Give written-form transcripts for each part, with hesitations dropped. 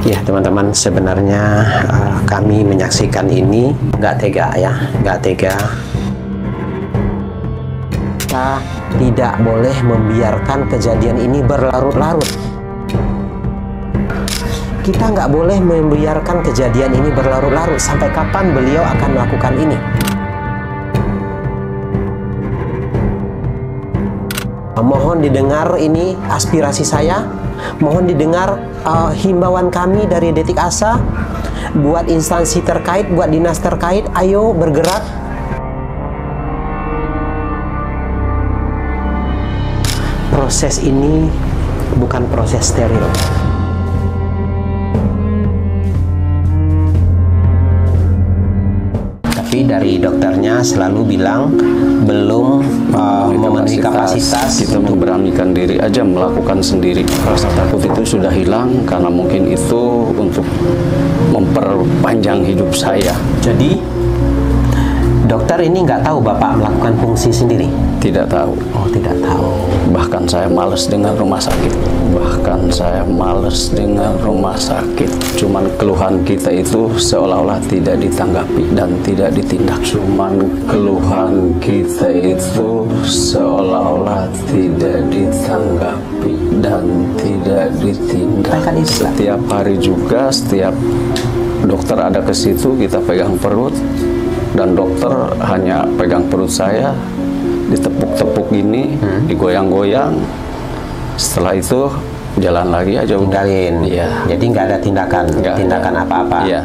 Ya teman-teman, sebenarnya kami menyaksikan ini nggak tega ya, nggak tega. Kita tidak boleh membiarkan kejadian ini berlarut-larut. Kita nggak boleh membiarkan kejadian ini berlarut-larut. Sampai kapan beliau akan melakukan ini? Mohon didengar ini aspirasi saya. Mohon didengar himbauan kami dari Detik Asa. Buat instansi terkait, buat dinas terkait, ayo bergerak. Proses ini bukan proses steril. Tapi dari dokternya selalu bilang belum memenuhi kapasitas. Kita memberanikan diri aja melakukan sendiri. Rasa takut itu sudah hilang karena mungkin itu untuk memperpanjang hidup saya. Jadi dokter ini nggak tahu Bapak melakukan fungsi sendiri? Tidak tahu. Oh, tidak tahu. Bahkan saya malas dengan rumah sakit. Bahkan saya malas dengan rumah sakit. Cuman keluhan kita itu seolah-olah tidak ditanggapi dan tidak ditindak. Cuman keluhan kita itu seolah-olah tidak ditanggapi dan tidak ditindak. Setiap hari juga, setiap dokter ada ke situ, kita pegang perut. Dan dokter hanya pegang perut saya, ditepuk-tepuk gini, digoyang-goyang. Setelah itu jalan lagi aja. Tinggalin. Iya. Jadi nggak ada tindakan apa-apa. Iya.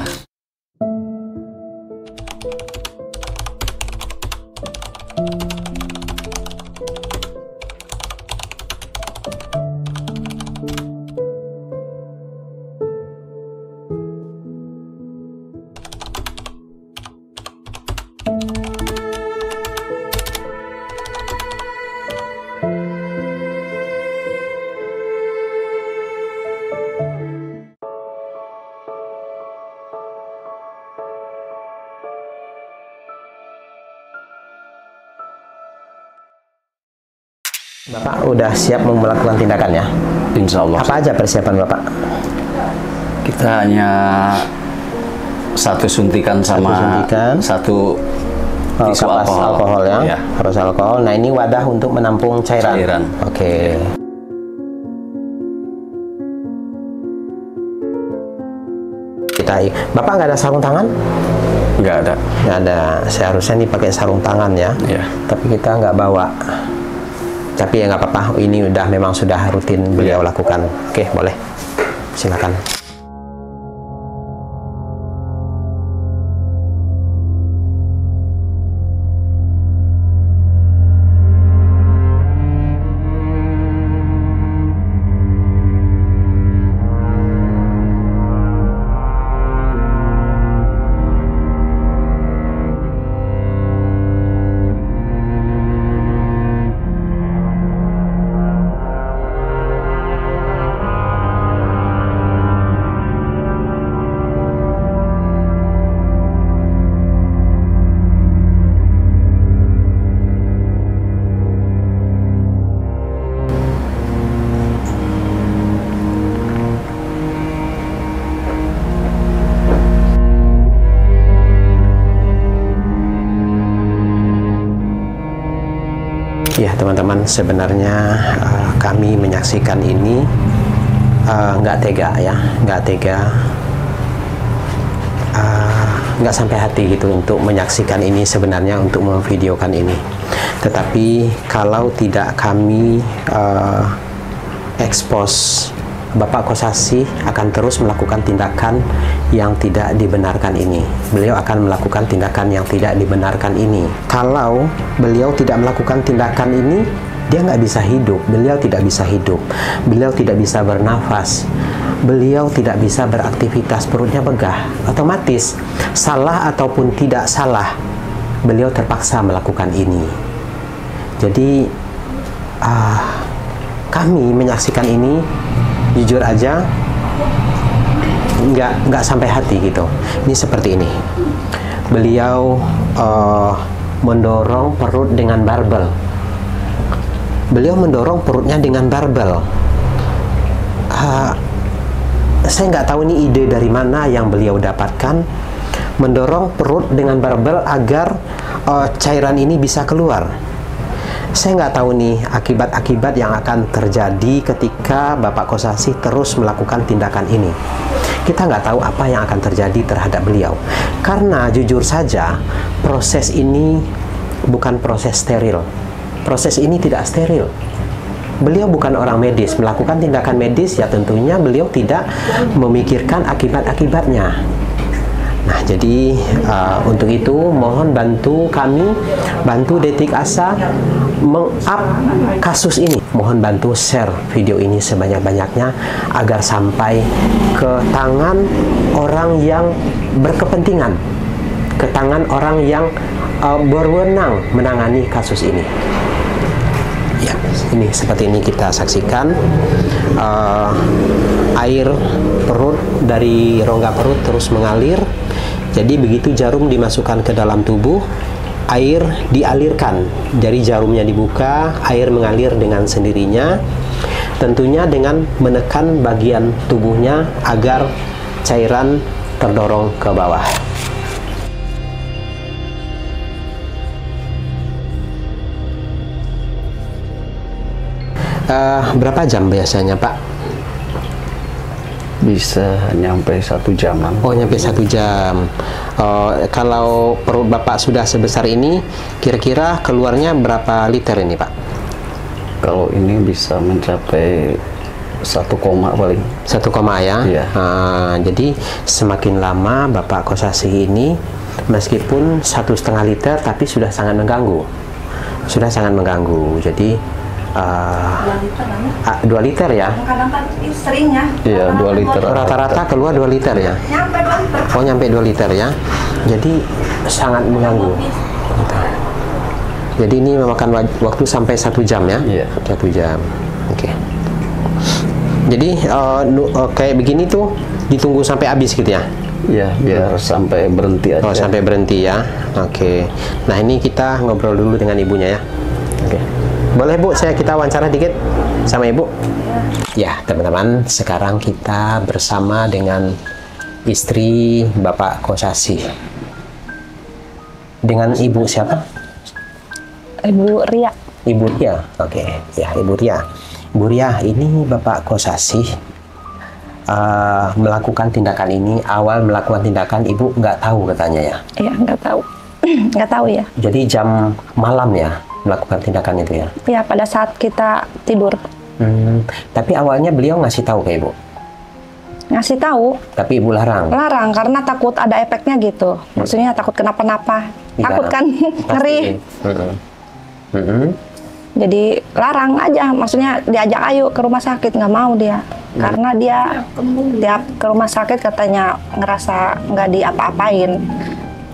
Bapak udah siap melakukan tindakan ya? Insya Allah. Apa aja persiapan Bapak? Kita hanya satu suntikan sama satu tisu alkohol ya? Ya. Harus alkohol. Nah, ini wadah untuk menampung cairan. Oke. Bapak nggak ada sarung tangan? Nggak ada. Nggak ada. Seharusnya nih pakai sarung tangan ya. Ya. Tapi kita nggak bawa. Tapi ya nggak apa-apa, ini memang sudah rutin beliau lakukan. Oke, boleh. Silakan. Ya teman-teman, sebenarnya kami menyaksikan ini nggak tega ya, nggak tega, nggak sampai hati gitu untuk menyaksikan ini, sebenarnya untuk memvideokan ini. Tetapi kalau tidak kami expose, Bapak Kosasih akan terus melakukan tindakan yang tidak dibenarkan ini. Beliau akan melakukan tindakan yang tidak dibenarkan ini. Kalau beliau tidak melakukan tindakan ini, dia nggak bisa hidup. Beliau tidak bisa hidup. Beliau tidak bisa bernafas. Beliau tidak bisa beraktivitas, perutnya begah. Otomatis, salah ataupun tidak salah, beliau terpaksa melakukan ini. Jadi, kami menyaksikan ini, jujur aja, nggak sampai hati gitu. Ini seperti ini. Beliau mendorong perut dengan barbel. Beliau mendorong perutnya dengan barbel. saya nggak tahu ini ide dari mana yang beliau dapatkan, mendorong perut dengan barbel agar cairan ini bisa keluar. Saya nggak tahu nih akibat-akibat yang akan terjadi ketika Bapak Kosasih terus melakukan tindakan ini. Kita nggak tahu apa yang akan terjadi terhadap beliau. Karena jujur saja, proses ini bukan proses steril. Proses ini tidak steril. Beliau bukan orang medis, melakukan tindakan medis ya tentunya beliau tidak memikirkan akibat-akibatnya. Nah, jadi untuk itu mohon bantu kami, bantu Detik Asa meng-up kasus ini. Mohon bantu share video ini sebanyak-banyaknya agar sampai ke tangan orang yang berkepentingan, ke tangan orang yang berwenang menangani kasus ini. Ya, ini seperti ini kita saksikan air perut dari rongga perut terus mengalir. Jadi begitu jarum dimasukkan ke dalam tubuh, air dialirkan. Jadi jarumnya dibuka, air mengalir dengan sendirinya. Tentunya dengan menekan bagian tubuhnya agar cairan terdorong ke bawah. Berapa jam biasanya, Pak? Bisa nyampe 1 jaman. Oh, nyampe 1 jam. Kalau perut Bapak sudah sebesar ini, kira-kira keluarnya berapa liter ini, Pak? Kalau ini bisa mencapai 1, paling. 1, ya? Iya. Jadi semakin lama Bapak Kosasih ini, meskipun 1,5 liter, tapi sudah sangat mengganggu. Sudah sangat mengganggu. Jadi 2 liter ya? Kadang-kadang seringnya. Iya, 2 liter. Rata-rata keluar 2 liter ya? Nyampe 2 liter. Oh, nyampe 2 liter ya? Jadi sangat mengganggu. Jadi ini memakan waktu sampai 1 jam ya? Iya. 1 jam. Oke. Jadi kayak begini tuh ditunggu sampai habis gitu ya? Iya, biar sampai berhenti aja. Oh, sampai berhenti ya? Oke. Nah, ini kita ngobrol dulu dengan ibunya ya? Oke. Boleh Bu, kita wawancara dikit sama Ibu? Ya, teman-teman, sekarang kita bersama dengan istri Bapak Kosasih. Dengan Ibu siapa? Ibu Ria. Ibu Ria, oke. Ya, Ibu Ria. Ibu Ria, ini Bapak Kosasih melakukan tindakan ini, awal melakukan tindakan Ibu nggak tahu katanya ya? Iya, nggak tahu. Nggak tahu ya. Jadi jam malam ya melakukan tindakan itu ya? Ya, pada saat kita tidur. Tapi awalnya beliau ngasih tahu ke Ibu? Ngasih tahu. Tapi Ibu larang? Larang, karena takut ada efeknya gitu. Maksudnya takut kenapa-napa. Takut kan? Ngeri. Jadi larang aja. Maksudnya diajak ayo ke rumah sakit. Nggak mau dia. Karena dia tiap ke rumah sakit katanya ngerasa nggak diapa-apain.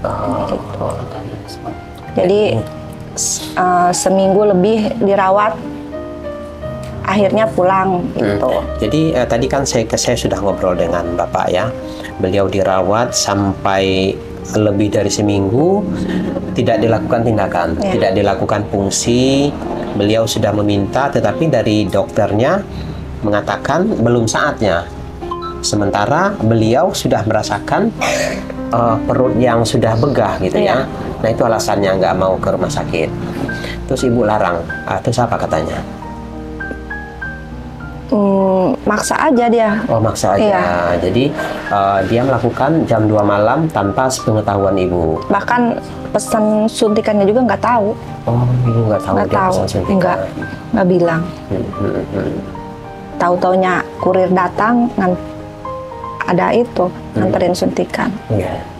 Gitu. Jadi seminggu lebih dirawat, akhirnya pulang gitu. Jadi tadi kan saya sudah ngobrol dengan Bapak ya, beliau dirawat sampai lebih dari seminggu, tidak dilakukan tindakan, tidak dilakukan fungsi. Beliau sudah meminta, tetapi dari dokternya mengatakan belum saatnya. Sementara beliau sudah merasakan perut yang sudah begah gitu ya. Nah, itu alasannya nggak mau ke rumah sakit. Terus Ibu larang. Terus apa katanya? Maksa aja dia. Oh, maksa aja. Iya. Jadi dia melakukan jam 2 malam tanpa sepengetahuan Ibu. Bahkan pesan suntikannya juga nggak tahu. Oh, Ibu nggak tahu Nggak dia tahu. pesan suntikan. Nggak bilang. Tahu-taunya kurir datang, ada itu nganterin suntikan.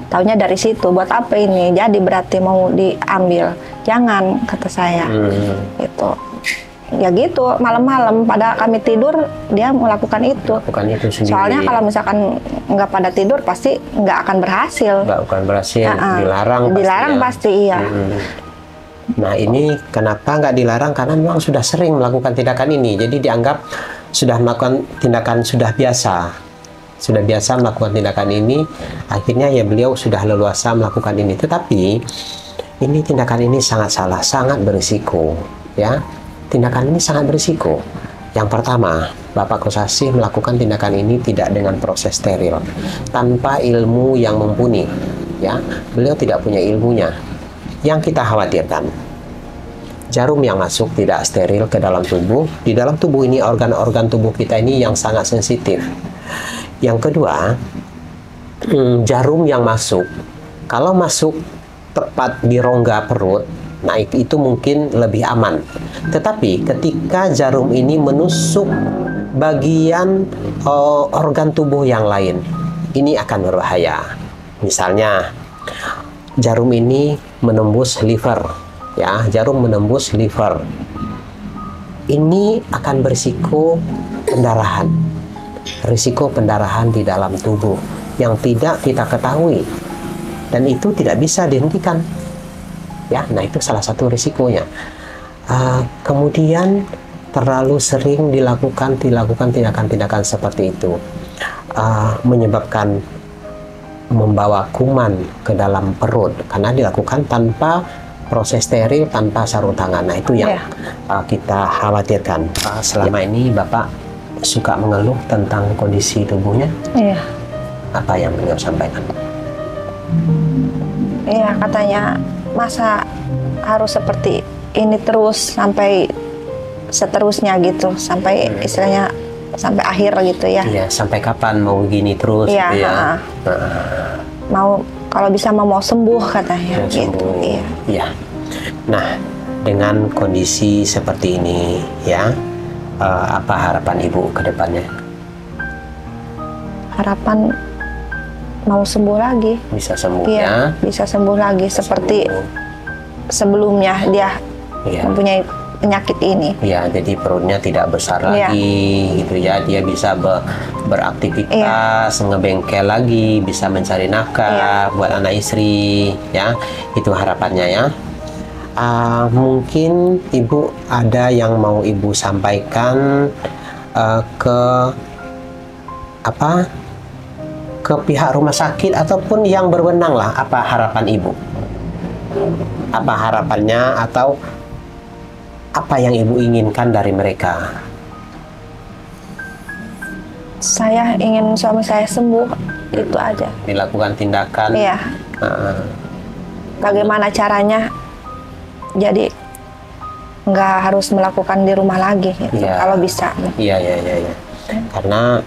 Taunya dari situ, buat apa ini? Jadi berarti mau diambil? Jangan, kata saya. Gitu. Ya gitu, malam-malam pada kami tidur dia melakukan itu. Bukan itu sendiri. Soalnya kalau misalkan nggak pada tidur pasti nggak akan berhasil. Nggak akan berhasil, dilarang. Dilarang pasti iya. Nah, ini kenapa nggak dilarang? Karena memang sudah sering melakukan tindakan ini. Jadi dianggap sudah melakukan tindakan sudah biasa. Sudah biasa melakukan tindakan ini, akhirnya ya beliau sudah leluasa melakukan ini. Tetapi ini tindakan ini sangat salah, sangat berisiko ya. Tindakan ini sangat berisiko. Yang pertama, Bapak Kosasih melakukan tindakan ini tidak dengan proses steril, tanpa ilmu yang mumpuni. Ya, beliau tidak punya ilmunya. Yang kita khawatirkan, jarum yang masuk tidak steril ke dalam tubuh. Di dalam tubuh ini, organ-organ tubuh kita ini yang sangat sensitif. Yang kedua, jarum yang masuk, kalau masuk tepat di rongga perut, nah itu mungkin lebih aman. Tetapi ketika jarum ini menusuk bagian organ tubuh yang lain, ini akan berbahaya. Misalnya, jarum ini menembus liver, ya, jarum menembus liver. Ini akan berisiko pendarahan, risiko pendarahan di dalam tubuh yang tidak kita ketahui, dan itu tidak bisa dihentikan. Ya, nah itu salah satu risikonya. Kemudian terlalu sering dilakukan tindakan-tindakan seperti itu, menyebabkan membawa kuman ke dalam perut karena dilakukan tanpa proses steril, tanpa sarung tangan. Nah itu yang kita khawatirkan. Selama ini Bapak suka mengeluh tentang kondisi tubuhnya. Iya. Apa yang beliau sampaikan? Iya, katanya masa harus seperti ini terus sampai seterusnya gitu, sampai istilahnya sampai akhir gitu ya. Iya, sampai kapan mau gini terus Iya, gitu ya? mau kalau bisa mau sembuh katanya Mau gitu. sembuh. Iya. Iya. Nah, dengan kondisi seperti ini ya, apa harapan Ibu ke depannya? Harapan mau sembuh lagi. Bisa sembuh Iya, ya? bisa sembuh lagi seperti sebelumnya dia Iya. mempunyai penyakit ini. Ya, jadi perutnya tidak besar Iya. lagi gitu ya. Dia bisa beraktivitas, ngebengkel lagi, bisa mencari nafkah buat anak istri ya. Itu harapannya ya. Mungkin Ibu ada yang mau Ibu sampaikan ke pihak rumah sakit ataupun yang berwenang lah. Apa harapan Ibu? Apa harapannya atau apa yang Ibu inginkan dari mereka? Saya ingin suami saya sembuh, itu aja. Dilakukan tindakan. Iya. Bagaimana caranya? Jadi nggak harus melakukan di rumah lagi, gitu, Iya. kalau bisa. Iya. Karena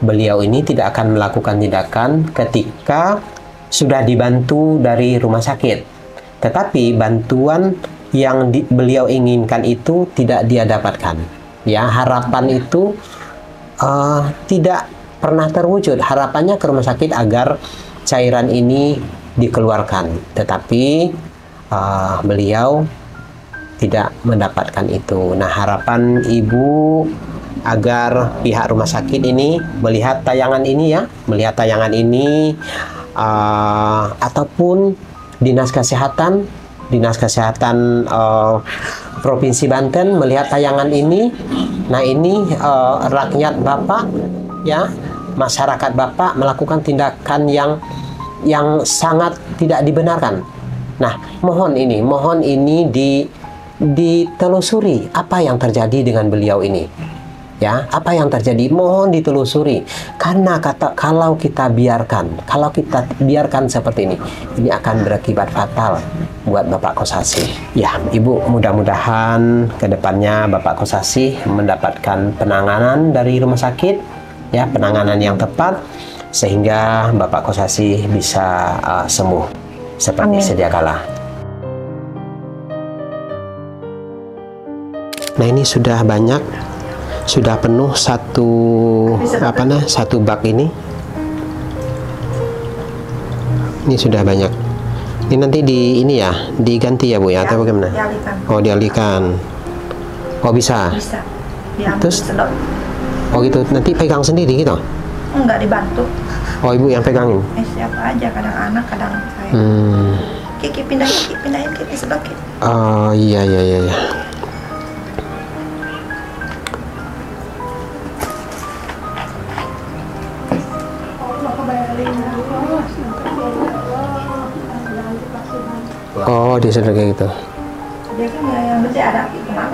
beliau ini tidak akan melakukan tindakan ketika sudah dibantu dari rumah sakit. Tetapi bantuan yang beliau inginkan itu tidak dia dapatkan. Ya, harapan itu tidak pernah terwujud. Harapannya ke rumah sakit agar cairan ini dikeluarkan. Tetapi beliau tidak mendapatkan itu. Nah, harapan Ibu agar pihak rumah sakit ini melihat tayangan ini ya, ataupun Dinas Kesehatan Provinsi Banten melihat tayangan ini. Nah, ini rakyat Bapak ya, masyarakat Bapak melakukan tindakan yang sangat tidak dibenarkan. Nah, mohon ini ditelusuri apa yang terjadi dengan beliau ini. Ya, apa yang terjadi mohon ditelusuri. Karena kalau kita biarkan seperti ini akan berakibat fatal buat Bapak Kosasih. Ya, Ibu, mudah-mudahan kedepannya Bapak Kosasih mendapatkan penanganan dari rumah sakit, ya, penanganan yang tepat sehingga Bapak Kosasih bisa sembuh seperti sedia kala. Nah, ini sudah banyak. Sudah penuh satu bak ini. Ini sudah banyak. Ini nanti diganti ya Bu ya, atau bagaimana? Dialihkan. Oh, dialihkan. Oh, bisa. Bisa. Diambil Terus? sedot. Oh gitu. Nanti pegang sendiri gitu. Enggak dibantu. Oh, Ibu yang pegangin. Siapa aja, kadang anak, kadang saya. Kiki pindahin Kiki sedot Kiki. Oh, iya. Oh, dia sudah kayak gitu. Biasanya yang gede ada kemana?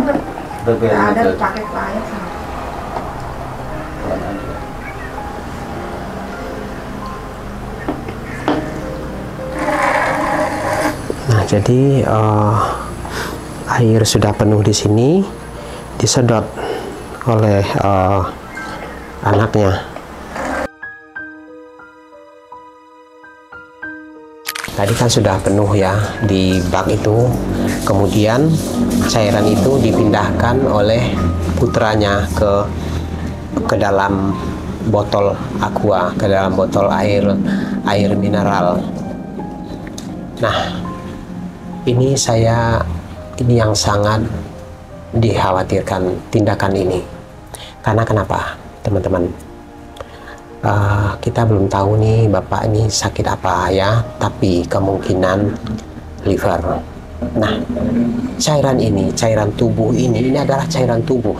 banget. Nggak ada pakai pelayan sama. Nah, jadi air sudah penuh di sini, disedot oleh anaknya. Tadi kan sudah penuh ya di bak itu, kemudian cairan itu dipindahkan oleh putranya ke dalam botol aqua, ke dalam botol air mineral. Nah, ini yang sangat dikhawatirkan tindakan ini. Karena kenapa, teman-teman? Kita belum tahu nih bapak ini sakit apa ya, tapi kemungkinan liver. Nah, cairan tubuh ini adalah cairan tubuh.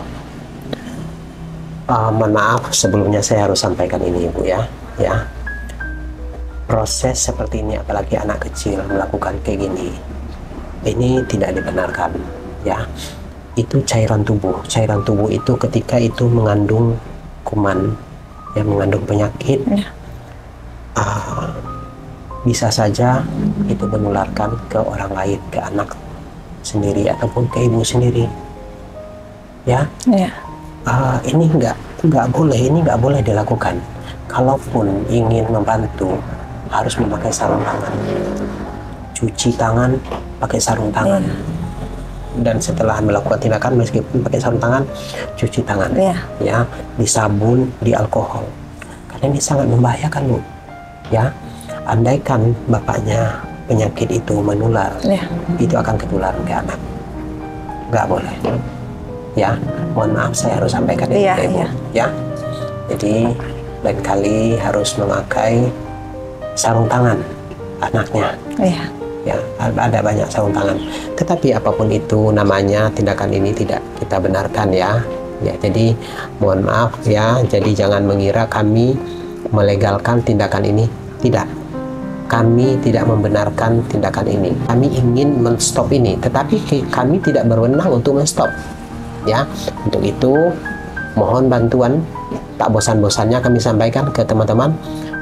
Mohon maaf sebelumnya saya harus sampaikan ini Ibu ya. Proses seperti ini, apalagi anak kecil melakukan kayak gini, ini tidak dibenarkan ya. Itu cairan tubuh itu ketika itu mengandung kuman yang mengandung penyakit ya. Bisa saja itu menularkan ke orang lain, ke anak sendiri ataupun ke ibu sendiri ya. Ini nggak boleh dilakukan. Kalaupun ingin membantu harus memakai sarung tangan, cuci tangan pakai sarung tangan, dan setelah melakukan tindakan meskipun pakai sarung tangan, cuci tangan ya, di sabun, di alkohol, karena ini sangat membahayakan Bu ya. Andaikan bapaknya penyakit itu menular, itu akan ketularan ke anak, nggak boleh ya. Mohon maaf saya harus sampaikan ini ke Ibu ya. Jadi lain kali harus memakai sarung tangan anaknya ya. Ada banyak sarung tangan, tetapi apapun itu namanya, tindakan ini tidak kita benarkan ya. Jadi mohon maaf ya, jadi jangan mengira kami melegalkan tindakan ini, tidak. Kami tidak membenarkan tindakan ini, kami ingin menstop ini, tetapi kami tidak berwenang untuk menstop ya. Untuk itu mohon bantuan, tak bosan-bosannya kami sampaikan ke teman-teman,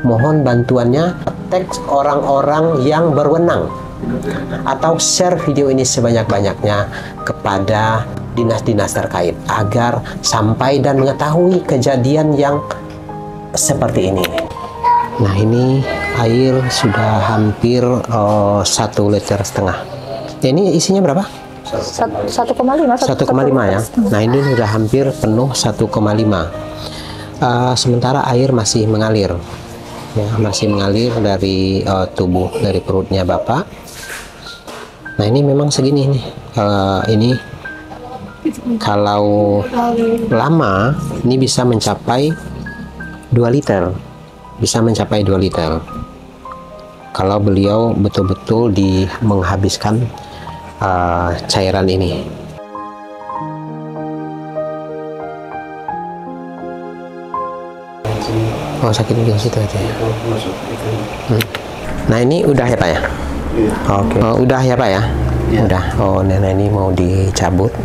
mohon bantuannya teks orang-orang yang berwenang atau share video ini sebanyak-banyaknya kepada dinas-dinas terkait agar sampai dan mengetahui kejadian yang seperti ini. Nah, ini air sudah hampir 1,5 liter. Ini isinya berapa? 1,5 ya. Nah, ini sudah hampir penuh 1,5. Sementara air masih mengalir ya, masih mengalir dari tubuh, dari perutnya bapak. Nah, ini memang segini nih. Ini kalau lama ini bisa mencapai 2 liter, kalau beliau betul-betul menghabiskan cairan ini. Oh, sakit di situ aja ya. Nah, ini udah ya Pak ya? Oke. Udah ya Pak ya? Udah. Oh, nenek ini mau dicabut.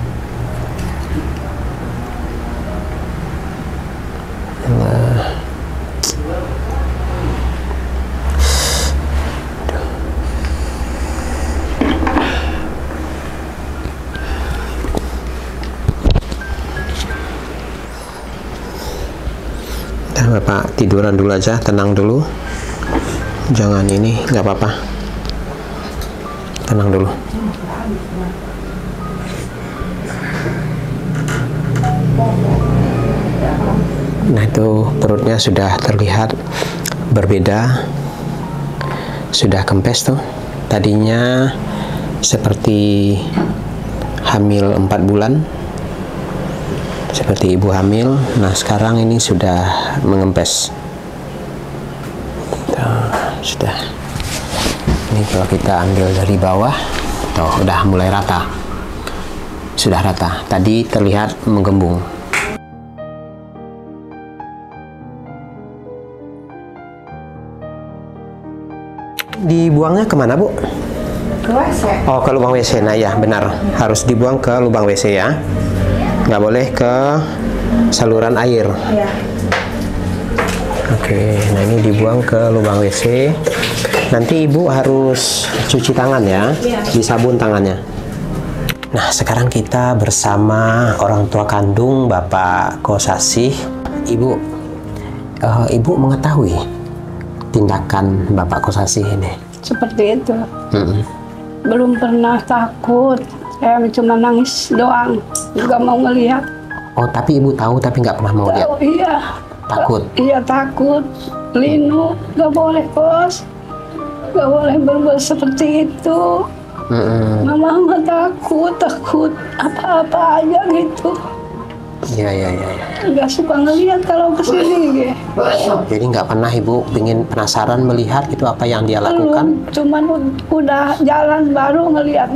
Bapak tiduran dulu aja, tenang dulu, jangan ini, nggak apa-apa, tenang dulu. Nah, itu perutnya sudah terlihat berbeda, sudah kempes tuh. Tadinya seperti hamil 4 bulan, seperti ibu hamil. Nah, sekarang ini sudah mengempes. Sudah. Ini kalau kita ambil dari bawah, tuh udah mulai rata. Sudah rata. Tadi terlihat menggembung. Dibuangnya kemana, Bu? ke WC. Oh, ke lubang WC. Nah ya, benar. Harus dibuang ke lubang WC ya. Nggak boleh ke saluran air. Iya. Oke, nah ini dibuang ke lubang WC. Nanti ibu harus cuci tangan ya, disabun tangannya. Nah, sekarang kita bersama orang tua kandung Bapak Kosasih. Ibu mengetahui tindakan Bapak Kosasih ini? Seperti itu. Belum pernah takut. Saya cuma nangis doang. Juga mau ngelihat. Oh, tapi ibu tahu tapi nggak pernah mau lihat? Oh, iya. Takut? Iya, takut. Linu, nggak boleh, Bos. Nggak boleh berbuat seperti itu. Mama takut apa-apa aja gitu. Iya. Nggak suka ngelihat kalau kesini gitu. Jadi nggak pernah ibu penasaran melihat itu apa yang dia lakukan? Cuman udah jalan baru ngelihat,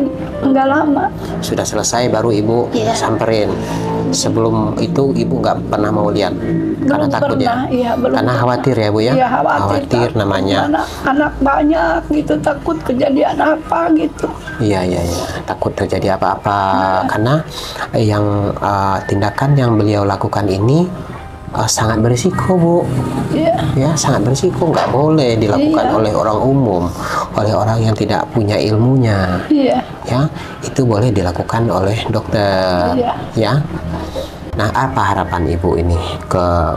nggak lama. Sudah selesai baru ibu samperin. Sebelum itu ibu nggak pernah mau lihat karena takut ya? Iya, belum karena pernah. khawatir ya bu ya? Iya, khawatir namanya. Anak banyak gitu, takut kejadian apa gitu. Iya, takut terjadi apa-apa karena yang tindakan yang beliau lakukan ini sangat berisiko bu. Iya. Ya, sangat berisiko, nggak boleh dilakukan oleh orang umum, oleh orang yang tidak punya ilmunya. Iya. Ya, itu boleh dilakukan oleh dokter. Iya. Ya. Nah, apa harapan ibu ini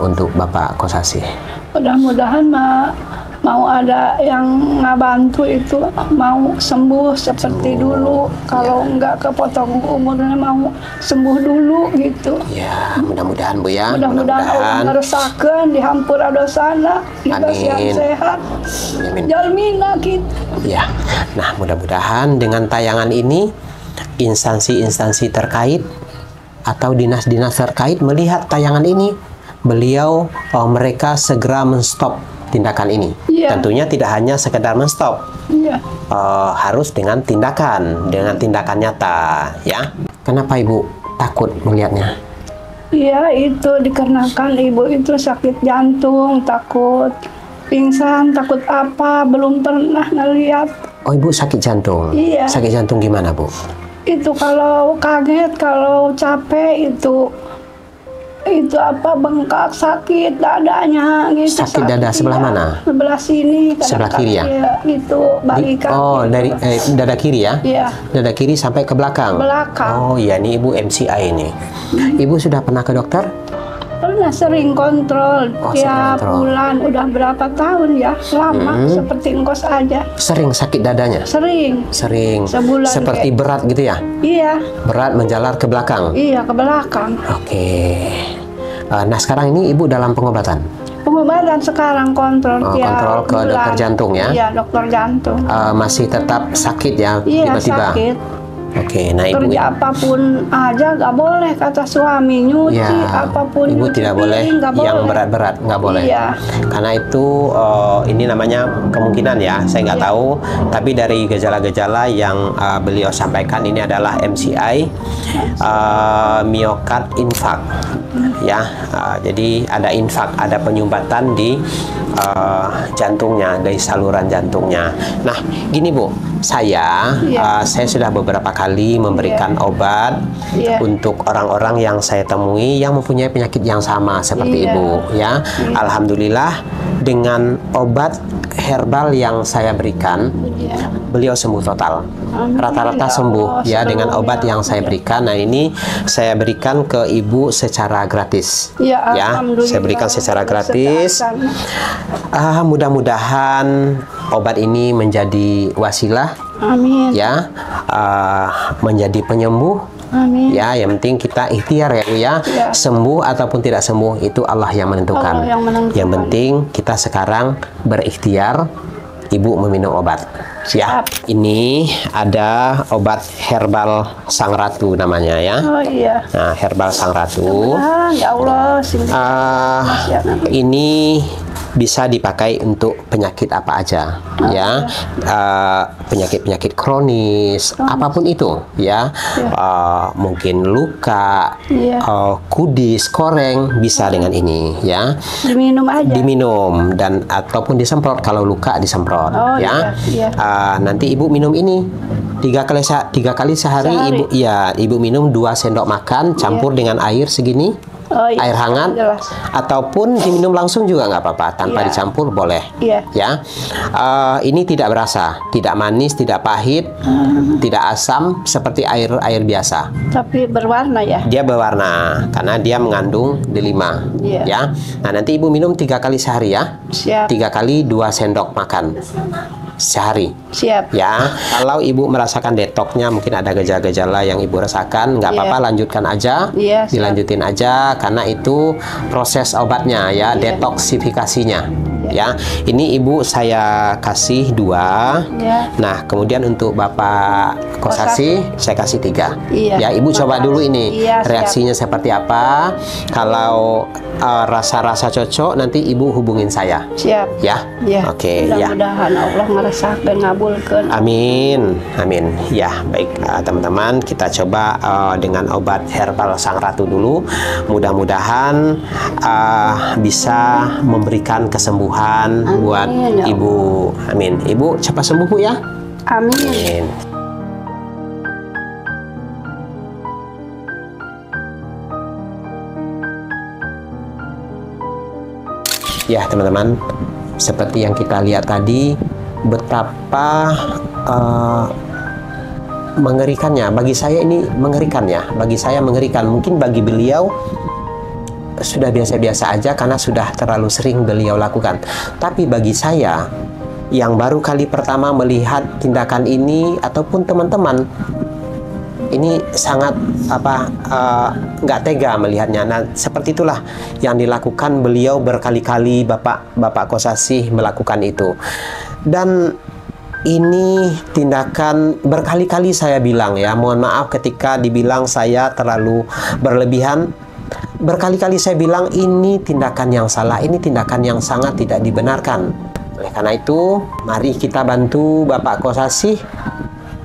untuk Bapak Kosasih? Mudah-mudahan mau ada yang ngabantu itu, mau sembuh seperti dulu. Kalau nggak kepotong umurnya, mau sembuh dulu gitu. Ya, mudah-mudahan bu ya. Mudah-mudahan Allah meresahkan, dihampura dosana, dikasih sehat. Amin. Jalmina gitu. Ya, nah mudah-mudahan dengan tayangan ini instansi-instansi terkait atau dinas-dinas terkait melihat tayangan ini, mereka segera menstop tindakan ini. Iya. Tentunya tidak hanya sekedar menstop, harus dengan tindakan nyata, ya. Kenapa ibu takut melihatnya? Iya, itu dikarenakan ibu itu sakit jantung, takut pingsan, takut apa, belum pernah ngeliat. Oh, ibu sakit jantung? Iya. Sakit jantung gimana bu? Itu kalau kaget, kalau capek itu bengkak, sakit dadanya gitu. Sakit dada sebelah mana? Sebelah sini. Sebelah kiri ya? Itu bagi kaki. Oh, dari dada kiri ya? Iya. Dada kiri sampai ke belakang? Belakang. Oh iya, ini ibu MCI ini. Ibu sudah pernah ke dokter? Pernah sering kontrol tiap kontrol. bulan, udah berapa tahun ya, lama seperti engkos aja. Sering sakit dadanya? Sering. Sebulan Seperti berat gitu ya? Iya. Berat menjalar ke belakang? Iya, ke belakang. Oke. Nah sekarang ini ibu dalam pengobatan? Pengobatan sekarang kontrol tiap kontrol ke bulan. dokter jantung ya? Iya, dokter jantung. Masih tetap sakit ya? Iya, tiba-tiba? sakit. Oke, nah ibu Kerja apapun aja nggak boleh, kata suami, nyuci ya, apapun. ibu nyuci tidak piring, boleh nggak yang boleh. berat-berat, nggak boleh. Iya. Karena itu ini namanya kemungkinan ya, saya nggak tahu. Tapi dari gejala-gejala yang beliau sampaikan ini adalah MCI, miokard infark, ya. Jadi ada infak, ada penyumbatan di jantungnya, dari saluran jantungnya. Nah, gini bu, saya sudah beberapa kali memberikan obat untuk orang-orang yang saya temui yang mempunyai penyakit yang sama seperti ibu, ya. Alhamdulillah dengan obat herbal yang saya berikan, beliau sembuh total. Rata-rata sembuh ya dengan obat yang saya berikan. Nah, ini saya berikan ke ibu secara gratis. Ya, saya berikan secara gratis. Mudah-mudahan obat ini menjadi wasilah. Amin. Ya, menjadi penyembuh. Amin. Ya, yang penting kita ikhtiar ya Bu ya. Sembuh ataupun tidak sembuh itu Allah yang menentukan. Allah yang menentukan. Yang penting kita sekarang berikhtiar. Ibu meminum obat. Ya, ini ada obat herbal Sang Ratu namanya ya. Oh iya. Nah, herbal Sang Ratu. Ya Allah, Ini bisa dipakai untuk penyakit apa aja, ya, penyakit-penyakit kronis, apapun itu, ya, mungkin luka, kudis, koreng, bisa dengan ini, ya. Diminum aja. Diminum dan ataupun disemprot kalau luka disemprot, ya. Iya. Nanti ibu minum ini 3 kali sehari. Ibu minum 2 sendok makan campur dengan air segini. Air hangat, ataupun diminum langsung juga nggak apa-apa, tanpa dicampur boleh, ya. Ini tidak berasa, tidak manis, tidak pahit, tidak asam seperti air biasa. Tapi berwarna ya? Dia berwarna karena dia mengandung delima, ya. Nah, nanti ibu minum 3 kali sehari, ya. Siap. 3 kali 2 sendok makan sehari. Siap. Ya, kalau ibu merasakan detoksnya, mungkin ada gejala-gejala yang ibu rasakan, nggak apa-apa, lanjutkan aja, dilanjutin aja, karena itu proses obatnya, ya, detoksifikasinya. Ya, ini ibu saya kasih 2. Nah, kemudian untuk Bapak Kosasi saya kasih 3. Ya, ibu coba dulu ini reaksinya seperti apa. Kalau rasa-rasa cocok, nanti ibu hubungin saya. Siap. Ya. Oke. Mudah-mudahan Allah ngerasakan, ngabulkan. Amin, amin. Ya, baik, teman-teman, kita coba dengan obat herbal Sang Ratu dulu. Mudah-mudahan bisa memberikan kesembuhan buat ibu. Amin. Ibu cepat sembuh, Bu, ya. Amin. Ya, teman-teman, seperti yang kita lihat tadi, betapa mengerikannya. Bagi saya ini mengerikan, ya. Bagi saya mengerikan. Mungkin bagi beliau sudah biasa-biasa aja karena sudah terlalu sering beliau lakukan. Tapi bagi saya yang baru kali pertama melihat tindakan ini, ataupun teman-teman, ini sangat nggak tega melihatnya. Nah, seperti itulah yang dilakukan beliau berkali-kali. Bapak Kosasi melakukan itu, dan ini tindakan berkali-kali saya bilang, ya, mohon maaf ketika dibilang saya terlalu berlebihan. Berkali-kali saya bilang ini tindakan yang salah, ini tindakan yang sangat tidak dibenarkan. Oleh karena itu, mari kita bantu Bapak Kosasi.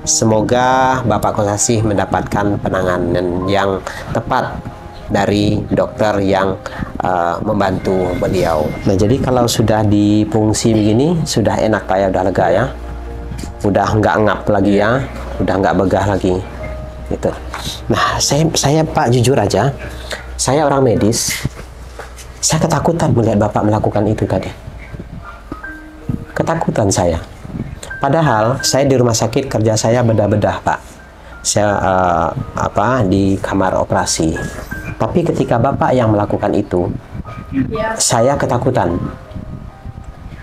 Semoga Bapak Kosasi mendapatkan penanganan yang tepat dari dokter yang membantu beliau. Nah, jadi kalau sudah dipungsi begini, sudah enak, Pak, ya, udah lega, ya. Udah nggak ngap lagi, ya. Udah nggak begah lagi. Gitu. Nah, saya Pak, jujur aja, saya orang medis. Saya ketakutan melihat Bapak melakukan itu tadi. Ketakutan saya. Padahal saya di rumah sakit, kerja saya bedah-bedah, Pak. Saya di kamar operasi. Tapi ketika Bapak yang melakukan itu, saya ketakutan.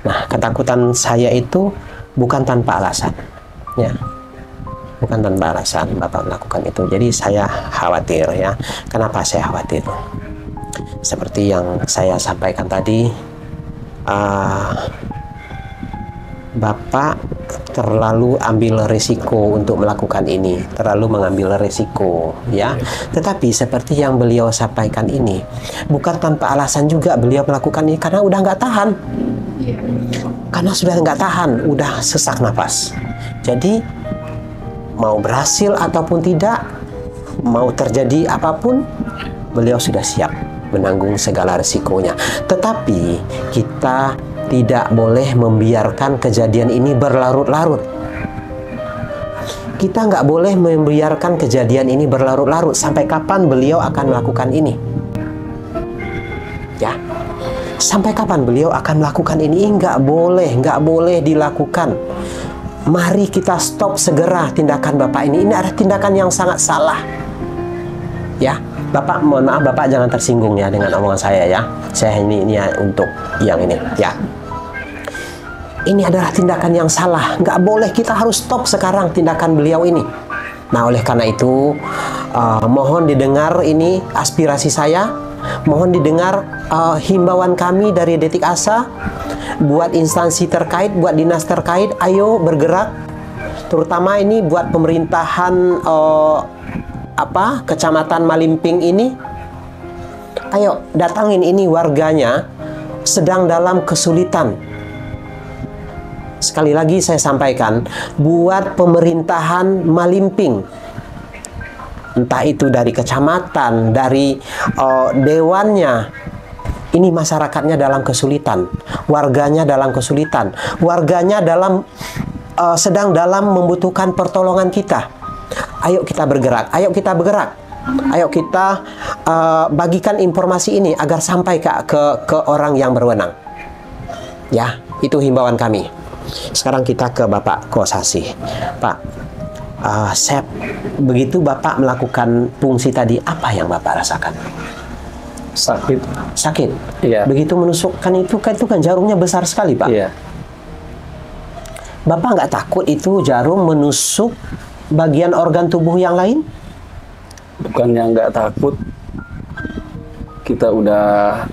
Nah, ketakutan saya itu bukan tanpa alasan, ya. Bukan tanpa alasan Bapak melakukan itu. Jadi saya khawatir, ya. Kenapa saya khawatir? Seperti yang saya sampaikan tadi, Bapak terlalu ambil risiko untuk melakukan ini, terlalu mengambil risiko, ya. Tetapi seperti yang beliau sampaikan ini, bukan tanpa alasan juga beliau melakukan ini, karena udah nggak tahan. Karena sudah nggak tahan, udah sesak napas. Jadi mau berhasil ataupun tidak, mau terjadi apapun, beliau sudah siap menanggung segala risikonya. Tetapi kita tidak boleh membiarkan kejadian ini berlarut-larut. Kita nggak boleh membiarkan kejadian ini berlarut-larut. Sampai kapan beliau akan melakukan ini? Ya, sampai kapan beliau akan melakukan ini? Nggak boleh dilakukan. Mari kita stop segera tindakan Bapak ini. Ini adalah tindakan yang sangat salah. Ya, Bapak, mohon maaf, Bapak jangan tersinggung, ya, dengan omongan saya, ya. Saya ini untuk yang ini, ya. Ini adalah tindakan yang salah. Nggak boleh, kita harus stop sekarang tindakan beliau ini. Nah, oleh karena itu, mohon didengar ini aspirasi saya. Mohon didengar himbauan kami dari Detik Asa. Buat instansi terkait, buat dinas terkait, ayo bergerak. Terutama ini buat pemerintahan Kecamatan Malimping ini. Ayo datangin ini warganya, sedang dalam kesulitan. Sekali lagi saya sampaikan, buat pemerintahan Malimping, entah itu dari kecamatan, dari dewannya, ini masyarakatnya dalam kesulitan, warganya dalam kesulitan, warganya sedang dalam membutuhkan pertolongan kita. Ayo kita bergerak, ayo kita bergerak, ayo kita bagikan informasi ini agar sampai ke orang yang berwenang. Ya, itu himbauan kami. Sekarang kita ke Bapak Kosasi. Pak, begitu Bapak melakukan fungsi tadi, apa yang Bapak rasakan? Sakit. Sakit? Iya. Begitu menusukkan itu kan jarumnya besar sekali, Pak. Iya. Bapak nggak takut itu jarum menusuk bagian organ tubuh yang lain? Bukannya nggak takut, kita udah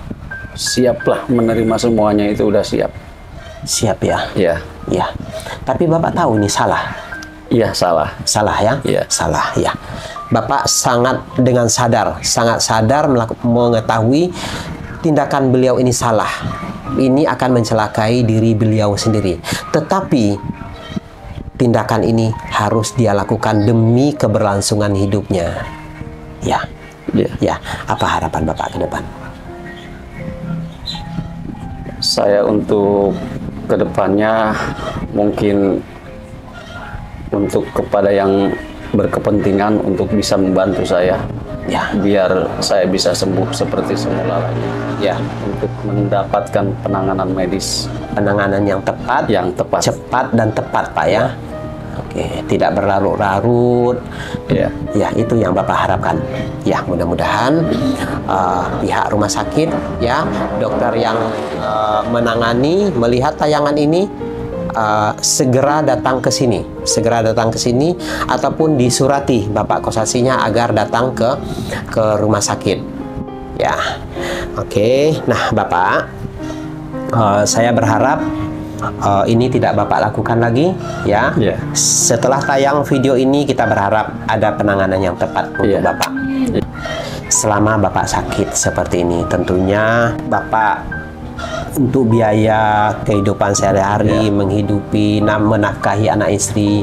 siap lah menerima semuanya, itu udah siap. Siap ya? Iya. Ya. Tapi Bapak tahu ini salah? Iya, salah. Salah ya? Iya. Salah ya. Bapak sangat sadar mengetahui tindakan beliau ini salah. Ini akan mencelakai diri beliau sendiri. Tetapi tindakan ini harus dia lakukan demi keberlangsungan hidupnya. Ya. Iya. Ya. Apa harapan Bapak ke depan? Saya untuk kedepannya mungkin untuk kepada yang berkepentingan untuk bisa membantu saya, Ya. biar saya bisa sembuh seperti semula lagi. Ya. Untuk mendapatkan penanganan medis Penanganan yang tepat, cepat dan tepat, Pak ya. Oke, tidak berlarut-larut. Ya. Ya, itu yang Bapak harapkan. Ya, mudah-mudahan pihak rumah sakit, ya, dokter yang menangani, melihat tayangan ini, segera datang ke sini, ataupun disurati Bapak Kosasinya agar datang ke rumah sakit. Ya, oke. Nah, Bapak, saya berharap ini tidak Bapak lakukan lagi, ya. Yeah. Setelah tayang video ini, kita berharap ada penanganan yang tepat untuk Bapak. Selama Bapak sakit seperti ini, tentunya Bapak untuk biaya kehidupan sehari-hari, menghidupi, menafkahi anak istri,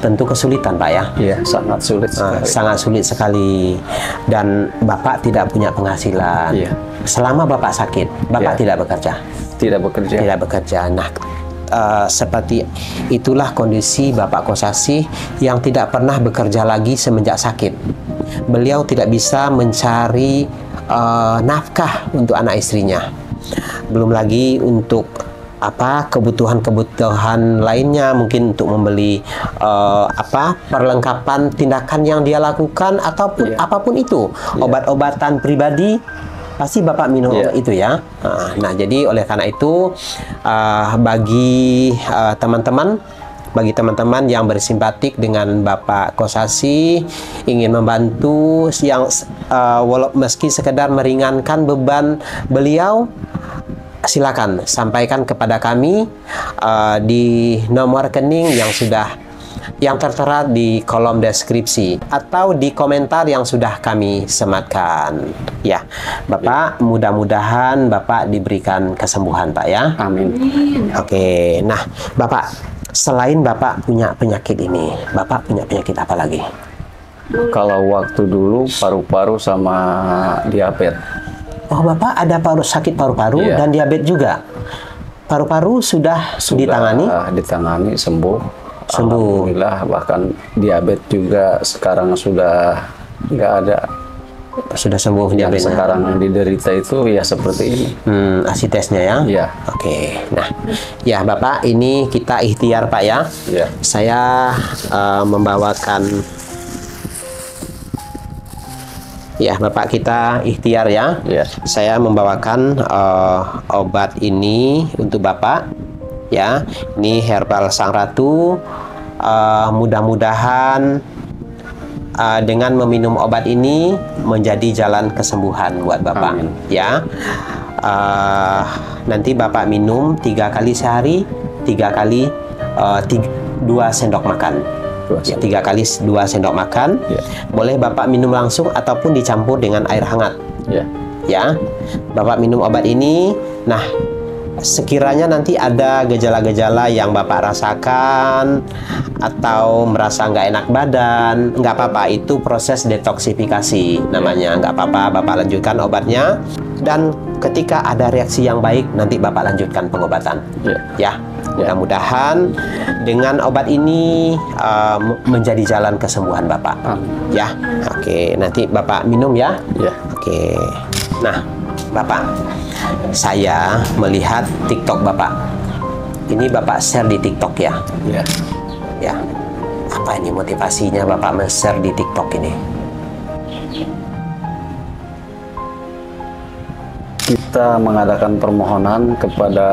tentu kesulitan, Pak ya. Iya, sangat sulit sekali. Sangat sulit sekali. Dan Bapak tidak punya penghasilan. Iya. Selama Bapak sakit, Bapak tidak bekerja. Tidak bekerja. Tidak bekerja. Nah, seperti itulah kondisi Bapak Kosasi yang tidak pernah bekerja lagi semenjak sakit. Beliau tidak bisa mencari nafkah untuk anak istrinya. Belum lagi untuk kebutuhan-kebutuhan lainnya, mungkin untuk membeli perlengkapan tindakan yang dia lakukan ataupun apapun itu, obat-obatan pribadi pasti Bapak minum obat itu ya. Nah, jadi oleh karena itu bagi teman-teman yang bersimpatik dengan Bapak Kosasi, ingin membantu yang meski sekedar meringankan beban beliau, silakan sampaikan kepada kami di nomor rekening yang tertera di kolom deskripsi atau di komentar yang sudah kami sematkan. Ya, Bapak, mudah-mudahan Bapak diberikan kesembuhan, Pak ya. Amin. Oke, nah Bapak, selain Bapak punya penyakit ini, Bapak punya penyakit apa lagi? Kalau waktu dulu paru-paru sama diabetes. Oh, Bapak ada sakit paru-paru dan diabetes juga. Paru-paru sudah ditangani? Ditangani, sembuh. Alhamdulillah, bahkan diabetes juga sekarang sudah nggak ada. Sudah sembuh Yang sekarang diderita itu ya seperti ini. Hasil tesnya ya? Iya. Oke. Nah, ya Bapak, ini kita ikhtiar Pak ya. Iya. Saya membawakan. Ya, Bapak, kita ikhtiar ya. Ya. Saya membawakan obat ini untuk Bapak. Ya, ini herbal Sang Ratu. Mudah-mudahan dengan meminum obat ini menjadi jalan kesembuhan buat Bapak. Amin. Ya. Nanti Bapak minum 3 kali sehari, 3 kali 2 sendok makan. 3 kali 2 sendok makan. Ya. Boleh Bapak minum langsung ataupun dicampur dengan air hangat. Ya. ya. Bapak minum obat ini. Nah, sekiranya nanti ada gejala-gejala yang Bapak rasakan atau merasa nggak enak badan, nggak apa-apa, itu proses detoksifikasi namanya, nggak apa-apa, Bapak lanjutkan obatnya, dan ketika ada reaksi yang baik nanti Bapak lanjutkan pengobatan, ya. Mudah-mudahan dengan obat ini menjadi jalan kesembuhan Bapak, ya. Oke, nanti Bapak minum ya. Oke. Nah, Bapak, saya melihat TikTok Bapak. Ini Bapak share di TikTok ya? Ya. Apa ini motivasinya Bapak share di TikTok ini? Kita mengadakan permohonan kepada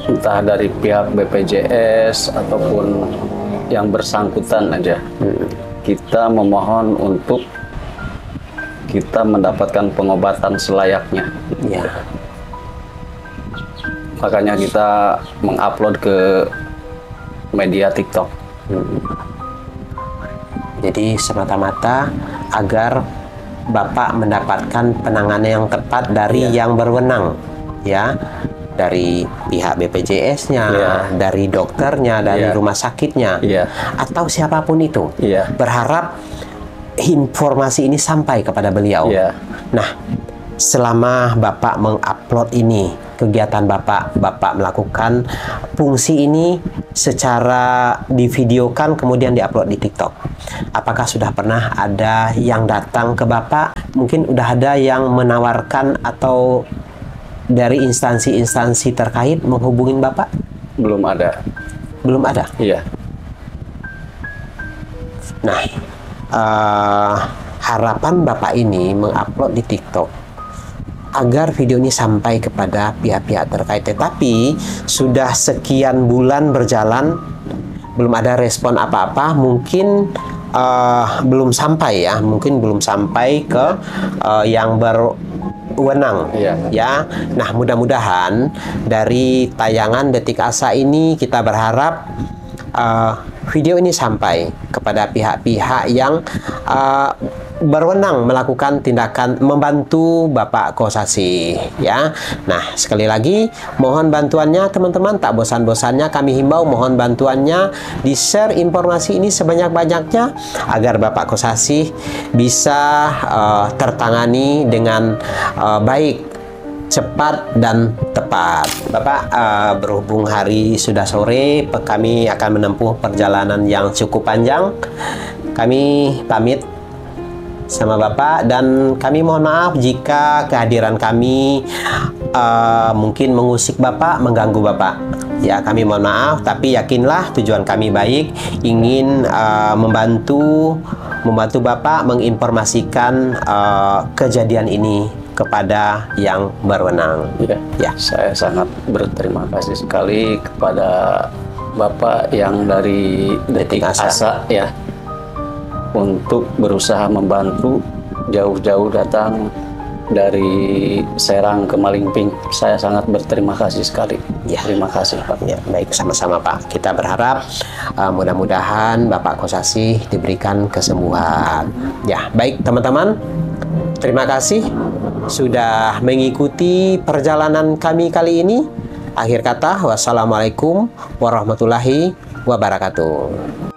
entah dari pihak BPJS ataupun yang bersangkutan aja. Kita memohon untuk kita mendapatkan pengobatan selayaknya. Ya. Makanya kita mengupload ke media TikTok. Jadi semata-mata agar Bapak mendapatkan penanganan yang tepat dari yang berwenang, ya, dari pihak BPJS-nya, dari dokternya, dari rumah sakitnya, atau siapapun itu. Berharap informasi ini sampai kepada beliau. Nah, selama Bapak mengupload ini, kegiatan Bapak melakukan fungsi ini secara divideokan kemudian diupload di TikTok. Apakah sudah pernah ada yang datang ke Bapak? Mungkin udah ada yang menawarkan atau dari instansi-instansi terkait menghubungin Bapak? Belum ada. Belum ada? Iya. Nah, harapan Bapak ini mengupload di TikTok agar video ini sampai kepada pihak-pihak terkait. Tetapi sudah sekian bulan berjalan, belum ada respon apa-apa. Mungkin belum sampai ya, mungkin belum sampai ke yang berwenang, ya. Nah, mudah-mudahan dari tayangan Detik Asa ini kita berharap video ini sampai kepada pihak-pihak yang berwenang melakukan tindakan membantu Bapak Kosasih, ya. Nah, sekali lagi mohon bantuannya teman-teman, tak bosan-bosannya kami himbau mohon bantuannya, di-share informasi ini sebanyak-banyaknya agar Bapak Kosasih bisa tertangani dengan baik, cepat dan tepat. Bapak, berhubung hari sudah sore, kami akan menempuh perjalanan yang cukup panjang. Kami pamit sama Bapak dan kami mohon maaf jika kehadiran kami mungkin mengusik Bapak, mengganggu Bapak. Ya, kami mohon maaf, tapi yakinlah tujuan kami baik, ingin membantu Bapak menginformasikan kejadian ini kepada yang berwenang. Ya, saya sangat berterima kasih sekali kepada Bapak yang dari Detik Asa ya, untuk berusaha membantu jauh-jauh datang dari Serang ke Malingping. Saya sangat berterima kasih sekali. Ya, terima kasih Pak. Ya, baik, sama-sama Pak. Kita berharap mudah-mudahan Bapak Kosasih diberikan kesembuhan. Ya, baik teman-teman. Terima kasih sudah mengikuti perjalanan kami kali ini. Akhir kata, wassalamualaikum warahmatullahi wabarakatuh.